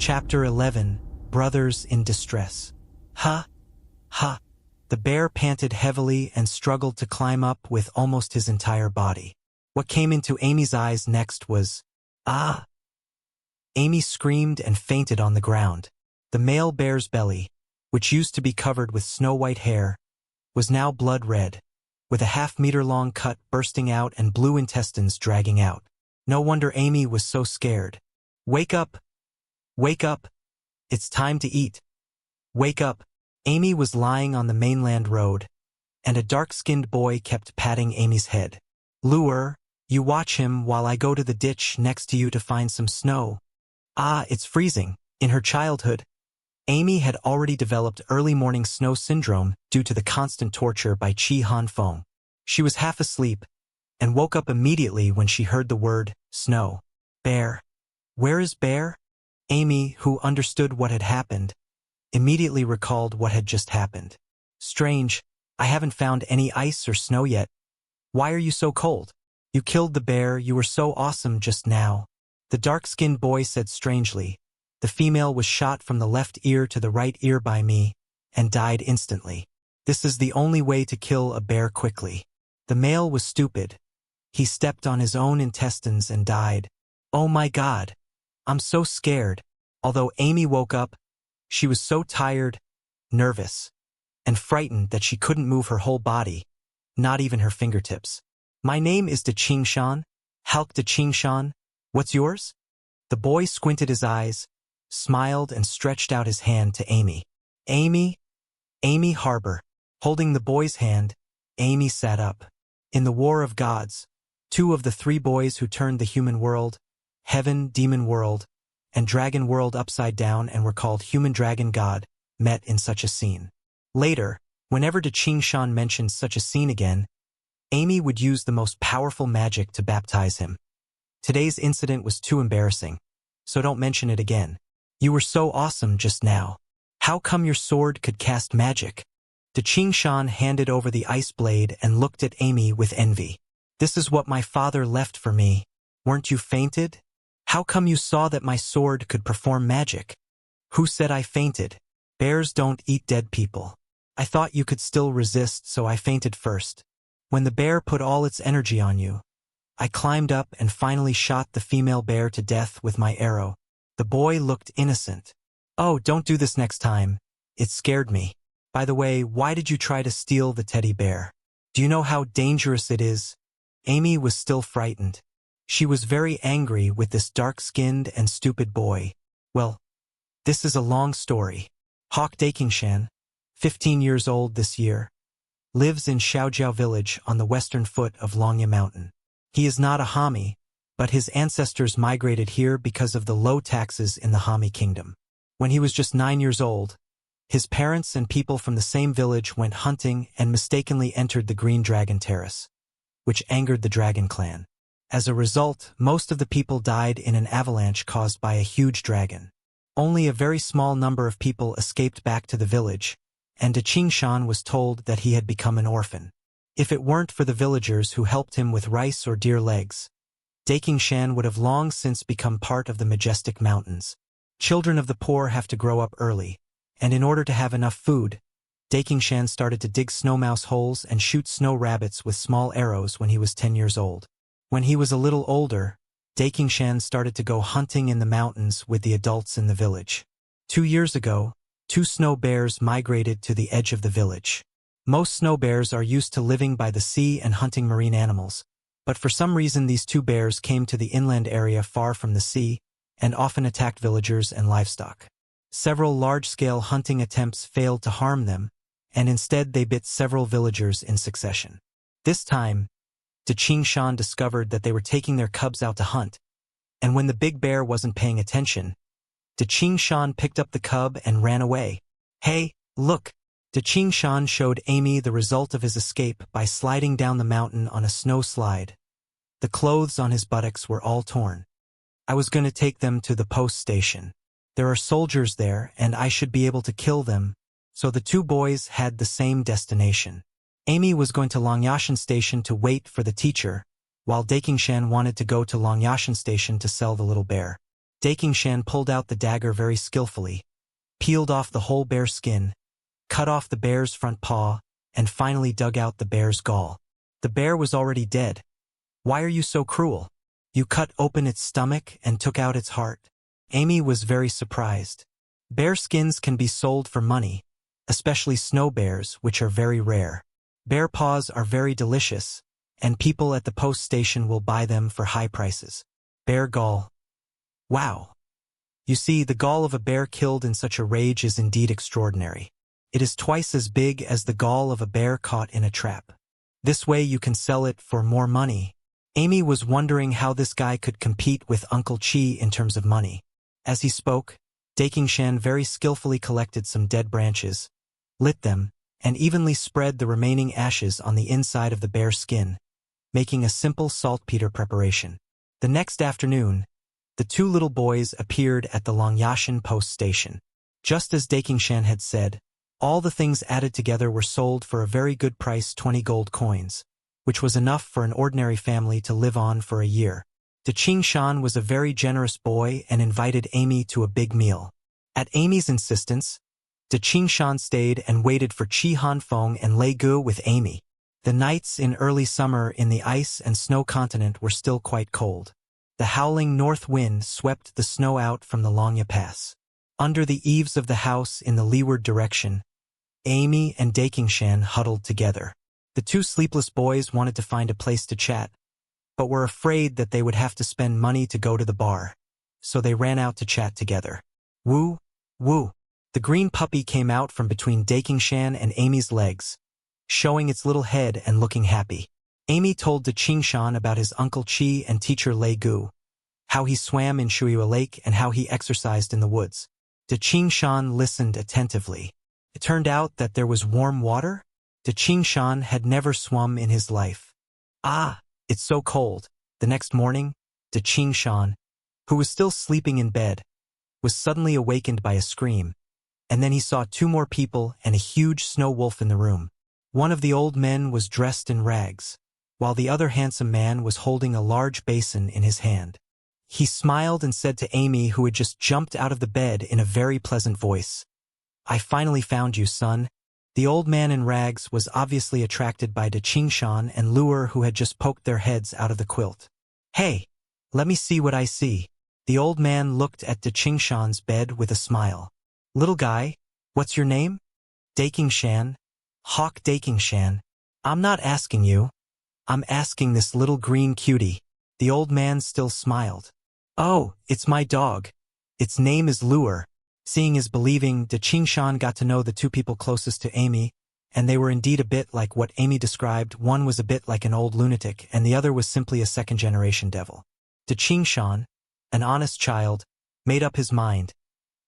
Chapter 11, Brothers in Distress. Ha! Ha! The bear panted heavily and struggled to climb up with almost his entire body. What came into Amy's eyes next was, "Ah!" Amy screamed and fainted on the ground. The male bear's belly, which used to be covered with snow-white hair, was now blood-red, with a half-meter-long cut bursting out and blue intestines dragging out. No wonder Amy was so scared. "Wake up! Wake up! It's time to eat! Wake up!" Amy was lying on the mainland road, and a dark-skinned boy kept patting Amy's head. "Lure, you watch him while I go to the ditch next to you to find some snow." Ah, it's freezing. In her childhood, Amy had already developed early morning snow syndrome due to the constant torture by Chi Han Fong. She was half asleep and woke up immediately when she heard the word snow. "Bear. Where is Bear?" Amy, who understood what had happened, immediately recalled what had just happened. "Strange, I haven't found any ice or snow yet. Why are you so cold? You killed the bear, you were so awesome just now." The dark-skinned boy said strangely, "The female was shot from the left ear to the right ear by me, and died instantly. This is the only way to kill a bear quickly." The male was stupid. He stepped on his own intestines and died. "Oh my God! I'm so scared." Although Amy woke up, she was so tired, nervous, and frightened that she couldn't move her whole body, not even her fingertips. "My name is Daqingshan, Halk Daqingshan. What's yours?" The boy squinted his eyes, smiled, and stretched out his hand to Amy. Amy Harbor." Holding the boy's hand, Amy sat up. In the War of Gods, two of the three boys who turned the human world, Heaven, Demon World, and Dragon World upside down and were called Human Dragon God, met in such a scene. Later, whenever Daqingshan mentioned such a scene again, Amy would use the most powerful magic to baptize him. Today's incident was too embarrassing, so don't mention it again. "You were so awesome just now. How come your sword could cast magic?" Daqingshan handed over the ice blade and looked at Amy with envy. "This is what my father left for me. Weren't you fainted? How come you saw that my sword could perform magic?" "Who said I fainted? Bears don't eat dead people. I thought you could still resist, so I fainted first. When the bear put all its energy on you, I climbed up and finally shot the female bear to death with my arrow." The boy looked innocent. "Oh, don't do this next time. It scared me. By the way, why did you try to steal the teddy bear? Do you know how dangerous it is?" Amy was still frightened. She was very angry with this dark-skinned and stupid boy. "Well, this is a long story." Hawk Daqingshan, 15 years old this year, lives in Shaojiao village on the western foot of Longya Mountain. He is not a Hami, but his ancestors migrated here because of the low taxes in the Hami kingdom. When he was just 9 years old, his parents and people from the same village went hunting and mistakenly entered the Green Dragon Terrace, which angered the Dragon Clan. As a result, most of the people died in an avalanche caused by a huge dragon. Only a very small number of people escaped back to the village, and Daqingshan was told that he had become an orphan. If it weren't for the villagers who helped him with rice or deer legs, Daqingshan would have long since become part of the majestic mountains. Children of the poor have to grow up early, and in order to have enough food, Daqingshan started to dig snow mouse holes and shoot snow rabbits with small arrows when he was 10 years old. When he was a little older, Daqingshan started to go hunting in the mountains with the adults in the village. 2 years ago, 2 snow bears migrated to the edge of the village. Most snow bears are used to living by the sea and hunting marine animals, but for some reason these 2 bears came to the inland area far from the sea and often attacked villagers and livestock. Several large-scale hunting attempts failed to harm them, and instead they bit several villagers in succession. This time, Daqingshan discovered that they were taking their cubs out to hunt, and when the big bear wasn't paying attention, Daqingshan picked up the cub and ran away. "Hey, look!" Daqingshan showed Amy the result of his escape by sliding down the mountain on a snow slide. The clothes on his buttocks were all torn. "I was going to take them to the post station. There are soldiers there, and I should be able to kill them," so the 2 boys had the same destination. Amy was going to Longyashan Station to wait for the teacher, while Daqingshan wanted to go to Longyashan Station to sell the little bear. Daqingshan pulled out the dagger very skillfully, peeled off the whole bear skin, cut off the bear's front paw, and finally dug out the bear's gall. The bear was already dead. Why are you so cruel? You cut open its stomach and took out its heart. Amy was very surprised. Bear skins can be sold for money, especially snow bears, which are very rare. Bear paws are very delicious, and people at the post station will buy them for high prices. Bear gall. Wow. You see, the gall of a bear killed in such a rage is indeed extraordinary. It is twice as big as the gall of a bear caught in a trap. This way you can sell it for more money. Amy was wondering how this guy could compete with Uncle Chi in terms of money. As he spoke, Daqingshan very skillfully collected some dead branches, lit them, and evenly spread the remaining ashes on the inside of the bear skin, making a simple saltpeter preparation. The next afternoon, the two little boys appeared at the Longyashan post station. Just as Daqingshan had said, all the things added together were sold for a very good price, 20 gold coins, which was enough for an ordinary family to live on for a year. Daqingshan was a very generous boy and invited Amy to a big meal. At Amy's insistence, Daqingshan stayed and waited for Chi Hanfeng and Lei Gu with Amy. The nights in early summer in the ice and snow continent were still quite cold. The howling north wind swept the snow out from the Longya Pass. Under the eaves of the house in the leeward direction, Amy and Daqingshan huddled together. The two sleepless boys wanted to find a place to chat, but were afraid that they would have to spend money to go to the bar, so they ran out to chat together. Woo, woo. The green puppy came out from between Daqingshan and Amy's legs, showing its little head and looking happy. Amy told Daqingshan about his Uncle Chi and teacher Lei Gu, how he swam in Shuiwa Lake and how he exercised in the woods. Daqingshan listened attentively. It turned out that there was warm water. Daqingshan had never swum in his life. Ah, it's so cold. The next morning, Daqingshan, who was still sleeping in bed, was suddenly awakened by a scream, and then he saw two more people and a huge snow wolf in the room. One of the old men was dressed in rags, while the other handsome man was holding a large basin in his hand. He smiled and said to Amy, who had just jumped out of the bed in a very pleasant voice, "I finally found you, son." The old man in rags was obviously attracted by Daqingshan and Luer, who had just poked their heads out of the quilt. "Hey, let me see what I see." The old man looked at Daqingshan's bed with a smile. "Little guy, what's your name?" "Daqingshan. Hawk Daqingshan." "I'm not asking you. I'm asking this little green cutie." The old man still smiled. "Oh, it's my dog. Its name is Luer." Seeing is believing, Daqingshan got to know the two people closest to Amy, and they were indeed a bit like what Amy described. One was a bit like an old lunatic, and the other was simply a second-generation devil. Daqingshan, an honest child, made up his mind.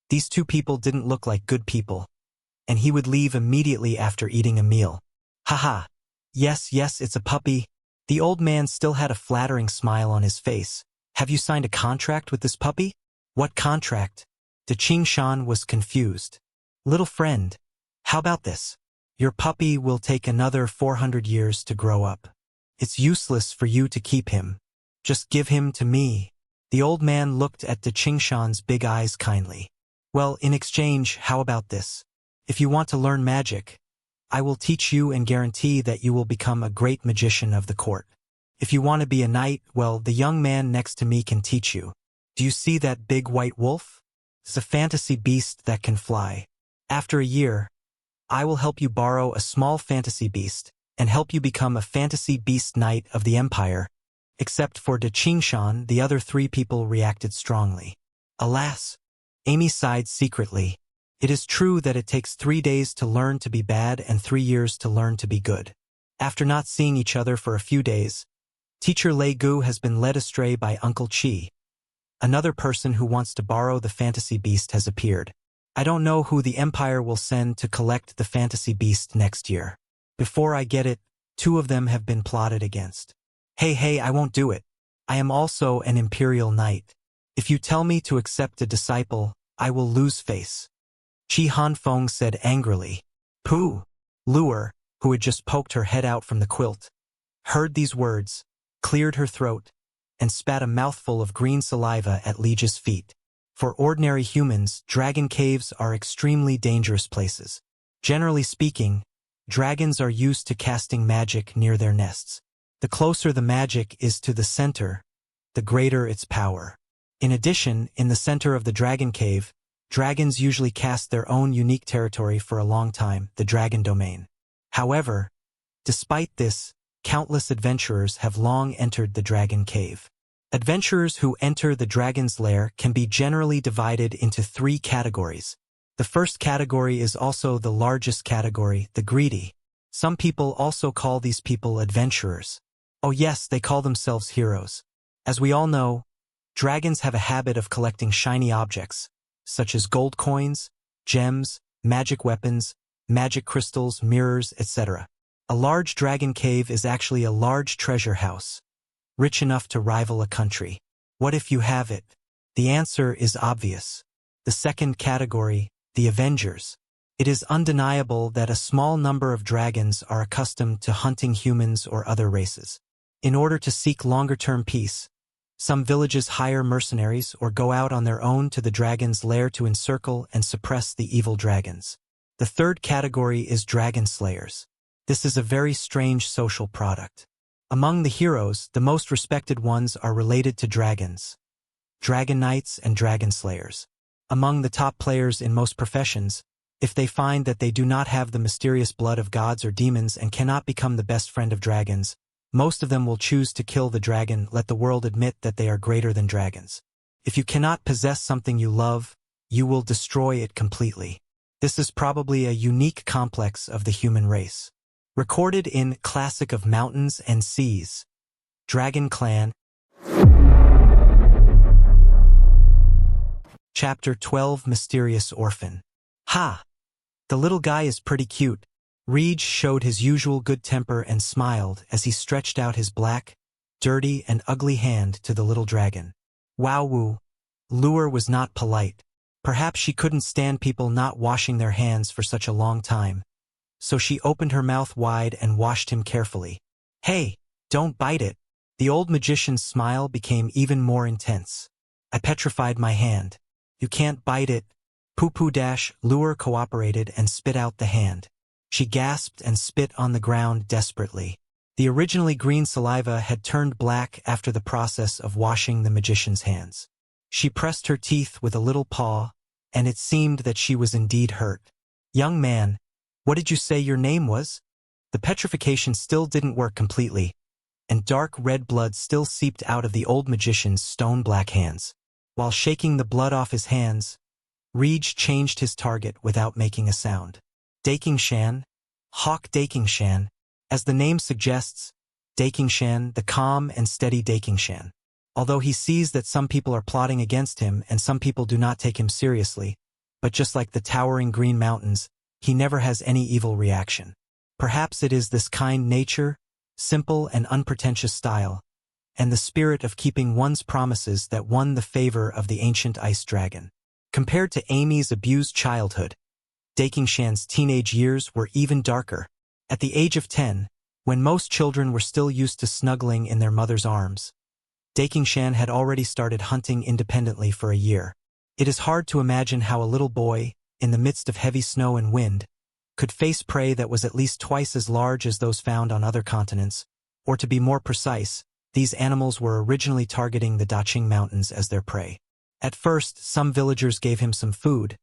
These two people didn't look like good people, and he would leave immediately after eating a meal. "Haha. Yes, it's a puppy." The old man still had a flattering smile on his face. "Have you signed a contract with this puppy?" "What contract?" Daqingshan was confused. "Little friend, how about this? Your puppy will take another 400 years to grow up. It's useless for you to keep him. Just give him to me." The old man looked at Daqingshan's big eyes kindly. "Well, in exchange, how about this? If you want to learn magic, I will teach you and guarantee that you will become a great magician of the court. If you want to be a knight, well, the young man next to me can teach you. Do you see that big white wolf? It's a fantasy beast that can fly. After a year, I will help you borrow a small fantasy beast and help you become a fantasy beast knight of the empire." Except for Daqingshan, the other three people reacted strongly. Alas, Amy sighed secretly. It is true that it takes 3 days to learn to be bad and 3 years to learn to be good. After not seeing each other for a few days, teacher Lei Gu has been led astray by Uncle Chi. Another person who wants to borrow the fantasy beast has appeared. I don't know who the empire will send to collect the fantasy beast next year. Before I get it, 2 of them have been plotted against. Hey, I won't do it. I am also an imperial knight. If you tell me to accept a disciple, I will lose face." Chi Hanfeng said angrily. "Pooh!" Luer, who had just poked her head out from the quilt, heard these words, cleared her throat, and spat a mouthful of green saliva at Liege's feet. For ordinary humans, dragon caves are extremely dangerous places. Generally speaking, dragons are used to casting magic near their nests. The closer the magic is to the center, the greater its power. In addition, in the center of the dragon cave, dragons usually cast their own unique territory for a long time, the dragon domain. However, despite this, countless adventurers have long entered the dragon cave. Adventurers who enter the dragon's lair can be generally divided into 3 categories. The first category is also the largest category, the greedy. Some people also call these people adventurers. Oh yes, they call themselves heroes. As we all know, dragons have a habit of collecting shiny objects, such as gold coins, gems, magic weapons, magic crystals, mirrors, etc. A large dragon cave is actually a large treasure house, rich enough to rival a country. What if you have it? The answer is obvious. The second category, the Avengers. It is undeniable that a small number of dragons are accustomed to hunting humans or other races. In order to seek longer-term peace, some villages hire mercenaries or go out on their own to the dragon's lair to encircle and suppress the evil dragons. The third category is dragon slayers. This is a very strange social product. Among the heroes, the most respected ones are related to dragons, dragon knights and dragon slayers. Among the top players in most professions, if they find that they do not have the mysterious blood of gods or demons and cannot become the best friend of dragons, most of them will choose to kill the dragon. Let the world admit that they are greater than dragons. If you cannot possess something you love, you will destroy it completely. This is probably a unique complex of the human race. Recorded in Classic of Mountains and Seas. Dragon Clan. Chapter 12, Mysterious Orphan. Ha! The little guy is pretty cute. Reej showed his usual good temper and smiled as he stretched out his black, dirty and ugly hand to the little dragon. Wow-woo. Lure was not polite. Perhaps she couldn't stand people not washing their hands for such a long time. So she opened her mouth wide and washed him carefully. Hey, don't bite it. The old magician's smile became even more intense. I petrified my hand. You can't bite it. Poo-poo dash. Lure cooperated and spit out the hand. She gasped and spit on the ground desperately. The originally green saliva had turned black after the process of washing the magician's hands. She pressed her teeth with a little paw, and it seemed that she was indeed hurt. Young man, what did you say your name was? The petrification still didn't work completely, and dark red blood still seeped out of the old magician's stone-black hands. While shaking the blood off his hands, Reej changed his target without making a sound. Daqingshan, Hawk Daqingshan. As the name suggests, Daqingshan, the calm and steady Daqingshan. Although he sees that some people are plotting against him and some people do not take him seriously, but just like the towering green mountains, he never has any evil reaction. Perhaps it is this kind nature, simple and unpretentious style, and the spirit of keeping one's promises that won the favor of the ancient ice dragon. Compared to Amy's abused childhood, Daqingshan's teenage years were even darker. At the age of 10, when most children were still used to snuggling in their mother's arms, Daqingshan had already started hunting independently for a year. It is hard to imagine how a little boy, in the midst of heavy snow and wind, could face prey that was at least twice as large as those found on other continents, or to be more precise, these animals were originally targeting the Daqingshan Mountains as their prey. At first, some villagers gave him some food,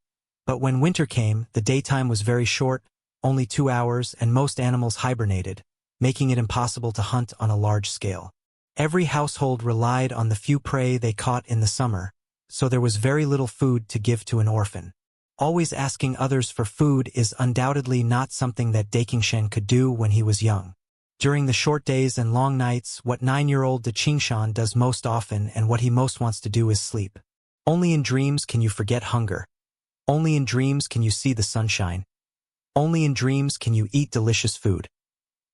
but when winter came, the daytime was very short, only 2 hours, and most animals hibernated, making it impossible to hunt on a large scale. Every household relied on the few prey they caught in the summer, so there was very little food to give to an orphan. Always asking others for food is undoubtedly not something that Daqingshan could do when he was young. During the short days and long nights, what 9-year-old Daqingshan does most often and what he most wants to do is sleep. Only in dreams can you forget hunger. Only in dreams can you see the sunshine. Only in dreams can you eat delicious food.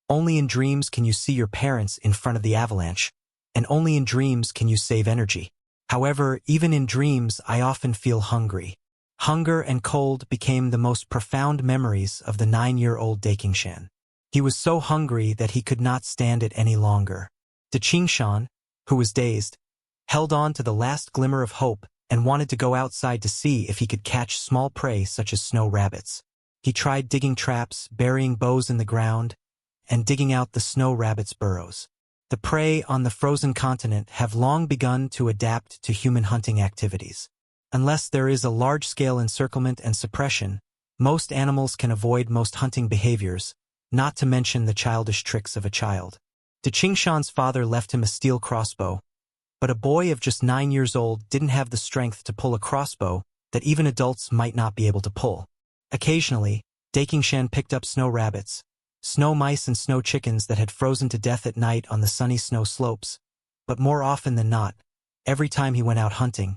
Only in dreams can you see your parents in front of the avalanche. And only in dreams can you save energy. However, even in dreams, I often feel hungry. Hunger and cold became the most profound memories of the 9-year-old Daqingshan. He was so hungry that he could not stand it any longer. Daqingshan, who was dazed, held on to the last glimmer of hope and wanted to go outside to see if he could catch small prey such as snow rabbits. He tried digging traps, burying bows in the ground, and digging out the snow rabbits' burrows. The prey on the frozen continent have long begun to adapt to human hunting activities. Unless there is a large-scale encirclement and suppression, most animals can avoid most hunting behaviors, not to mention the childish tricks of a child. Daqingshan's father left him a steel crossbow, but a boy of just 9 years old didn't have the strength to pull a crossbow that even adults might not be able to pull. Occasionally, Daqingshan picked up snow rabbits, snow mice and snow chickens that had frozen to death at night on the sunny snow slopes, but more often than not, every time he went out hunting,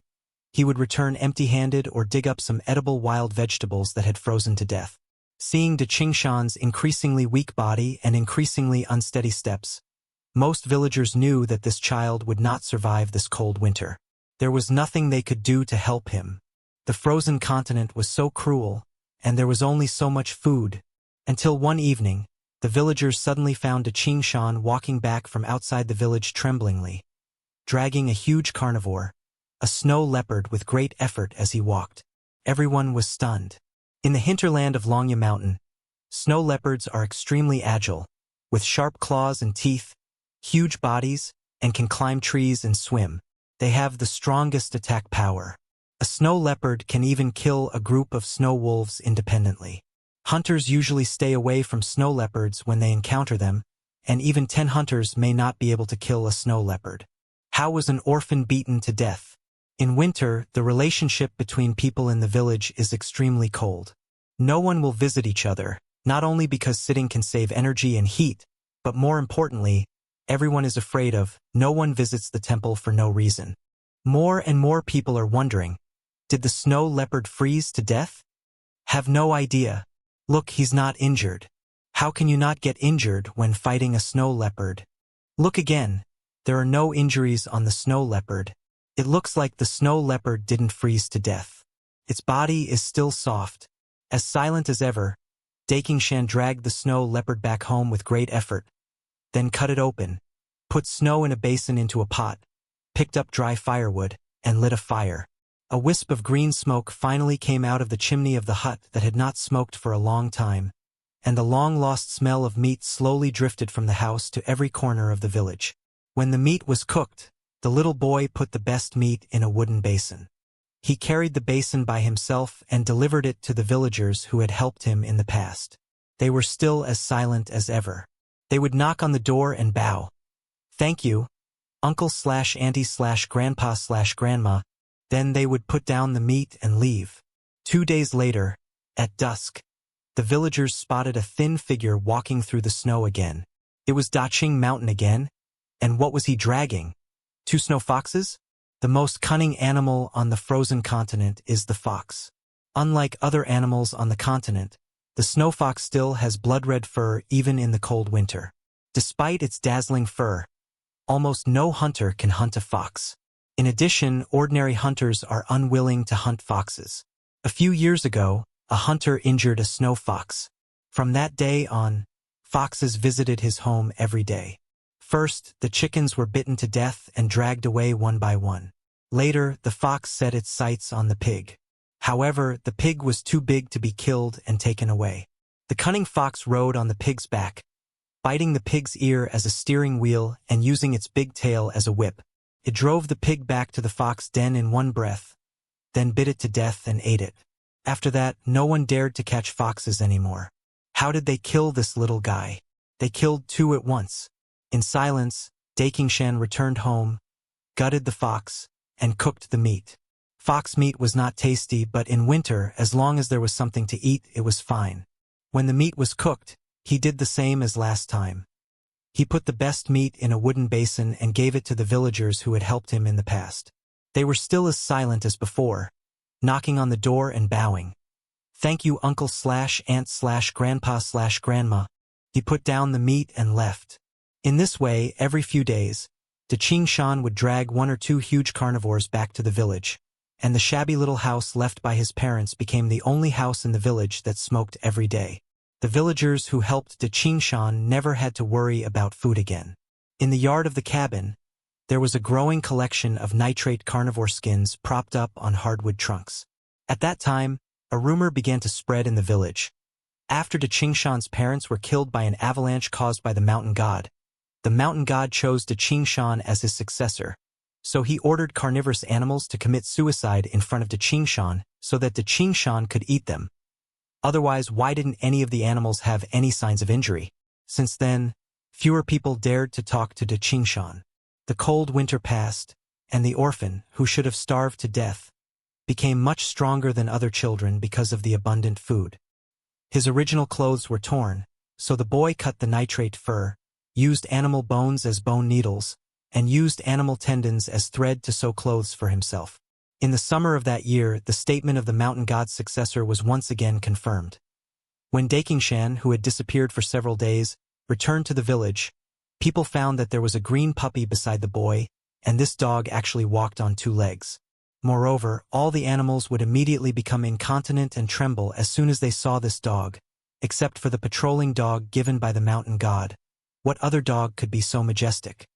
he would return empty-handed or dig up some edible wild vegetables that had frozen to death. Seeing Daqingshan's increasingly weak body and increasingly unsteady steps, most villagers knew that this child would not survive this cold winter. There was nothing they could do to help him. The frozen continent was so cruel, and there was only so much food, until one evening, the villagers suddenly found Daqingshan walking back from outside the village tremblingly, dragging a huge carnivore, a snow leopard with great effort as he walked. Everyone was stunned. In the hinterland of Longya Mountain, snow leopards are extremely agile, with sharp claws and teeth, huge bodies, and can climb trees and swim. They have the strongest attack power. A snow leopard can even kill a group of snow wolves independently. Hunters usually stay away from snow leopards when they encounter them, and even 10 hunters may not be able to kill a snow leopard. How was an orphan beaten to death? In winter, the relationship between people in the village is extremely cold. No one will visit each other, not only because sitting can save energy and heat, but more importantly, everyone is afraid of. No one visits the temple for no reason. More and more people are wondering, did the snow leopard freeze to death? Have no idea. Look, he's not injured. How can you not get injured when fighting a snow leopard? Look again. There are no injuries on the snow leopard. It looks like the snow leopard didn't freeze to death. Its body is still soft. As silent as ever, Daqingshan dragged the snow leopard back home with great effort, then cut it open, put snow in a basin into a pot, picked up dry firewood, and lit a fire. A wisp of green smoke finally came out of the chimney of the hut that had not smoked for a long time, and the long-lost smell of meat slowly drifted from the house to every corner of the village. When the meat was cooked, the little boy put the best meat in a wooden basin. He carried the basin by himself and delivered it to the villagers who had helped him in the past. They were still as silent as ever. They would knock on the door and bow. "Thank you, uncle/auntie/grandpa/grandma. Then they would put down the meat and leave. 2 days later, at dusk, the villagers spotted a thin figure walking through the snow again. It was Daqing Mountain again, and what was he dragging? 2 snow foxes? The most cunning animal on the frozen continent is the fox. Unlike other animals on the continent, the snow fox still has blood-red fur even in the cold winter. Despite its dazzling fur, almost no hunter can hunt a fox. In addition, ordinary hunters are unwilling to hunt foxes. A few years ago, a hunter injured a snow fox. From that day on, foxes visited his home every day. First, the chickens were bitten to death and dragged away one by one. Later, the fox set its sights on the pig. However, the pig was too big to be killed and taken away. The cunning fox rode on the pig's back, biting the pig's ear as a steering wheel and using its big tail as a whip. It drove the pig back to the fox den in one breath, then bit it to death and ate it. After that, no one dared to catch foxes anymore. How did they kill this little guy? They killed 2 at once. In silence, Daqingshan returned home, gutted the fox, and cooked the meat. Fox meat was not tasty, but in winter, as long as there was something to eat, it was fine. When the meat was cooked, he did the same as last time. He put the best meat in a wooden basin and gave it to the villagers who had helped him in the past. They were still as silent as before, knocking on the door and bowing. "Thank you, uncle/aunt/grandpa/grandma." He put down the meat and left. In this way, every few days, Daqingshan would drag 1 or 2 huge carnivores back to the village, and the shabby little house left by his parents became the only house in the village that smoked every day. The villagers who helped Daqingshan never had to worry about food again. In the yard of the cabin, there was a growing collection of nitrate carnivore skins propped up on hardwood trunks. At that time, a rumor began to spread in the village. After Daqingshan's parents were killed by an avalanche caused by the mountain god, the mountain god chose Daqingshan as his successor, so he ordered carnivorous animals to commit suicide in front of Daqingshan so that Daqingshan could eat them. Otherwise, why didn't any of the animals have any signs of injury? Since then, fewer people dared to talk to Daqingshan. The cold winter passed, and the orphan, who should have starved to death, became much stronger than other children because of the abundant food. His original clothes were torn, so the boy cut the nitrate fur, used animal bones as bone needles, and used animal tendons as thread to sew clothes for himself. In the summer of that year, the statement of the mountain god's successor was once again confirmed. When Daqingshan, who had disappeared for several days, returned to the village, people found that there was a green puppy beside the boy, and this dog actually walked on 2 legs. Moreover, all the animals would immediately become incontinent and tremble as soon as they saw this dog, except for the patrolling dog given by the mountain god. What other dog could be so majestic?